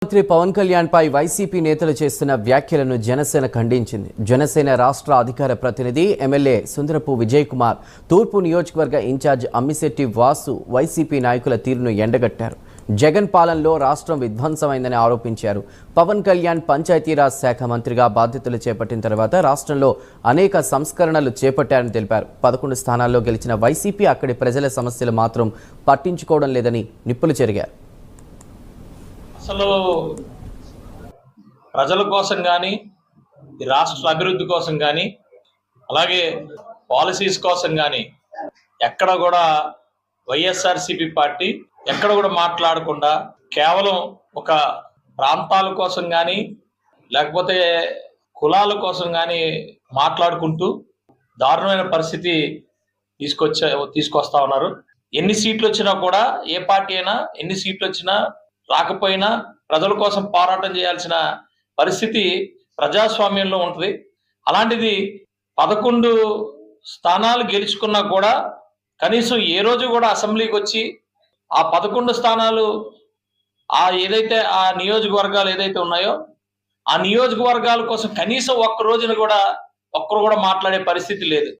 మంత్రి పవన్ కళ్యాణ్ పై వైసీపీ నేతలు చేస్తున్న వ్యాఖ్యలను జనసేన ఖండించింది. జనసేన రాష్ట్ర అధికార ప్రతినిధి ఎమ్మెల్యే సుందరపు విజయ్ కుమార్, తూర్పు నియోజకవర్గ ఇన్ఛార్జ్ అమ్మిశెట్టి వాసు వైసీపీ నాయకుల తీరును ఎండగట్టారు. జగన్ పాలనలో రాష్ట్రం విధ్వంసమైందని ఆరోపించారు. పవన్ కళ్యాణ్ పంచాయతీరాజ్ శాఖ మంత్రిగా బాధ్యతలు చేపట్టిన తర్వాత రాష్ట్రంలో అనేక సంస్కరణలు చేపట్టారని తెలిపారు. 11 స్థానాల్లో గెలిచిన వైసీపీ అక్కడి ప్రజల సమస్యలు మాత్రం పట్టించుకోవడం లేదని నిప్పులు చెరిగారు. అసలు ప్రజల కోసం కానీ, రాష్ట్ర అభివృద్ధి కోసం కానీ, అలాగే పాలసీస్ కోసం కానీ ఎక్కడ కూడా వైఎస్ఆర్సీపీ పార్టీ ఎక్కడ కూడా మాట్లాడకుండా కేవలం ఒక ప్రాంతాల కోసం కానీ లేకపోతే కులాల కోసం కానీ మాట్లాడుకుంటూ దారుణమైన పరిస్థితి తీసుకొస్తా ఉన్నారు. ఎన్ని సీట్లు వచ్చినా కూడా, ఏ పార్టీ అయినా ఎన్ని సీట్లు వచ్చినా రాకపోయినా ప్రజల కోసం పోరాటం చేయాల్సిన పరిస్థితి ప్రజాస్వామ్యంలో ఉంటుంది. అలాంటిది 11 స్థానాలు గెలుచుకున్నా కూడా కనీసం ఏ రోజు కూడా అసెంబ్లీకి వచ్చి ఆ 11 స్థానాలు ఏదైతే ఆ నియోజకవర్గాలు ఏదైతే ఉన్నాయో ఆ నియోజకవర్గాల కోసం కనీసం ఒక్క రోజున కూడా ఒక్కరు కూడా మాట్లాడే పరిస్థితి లేదు.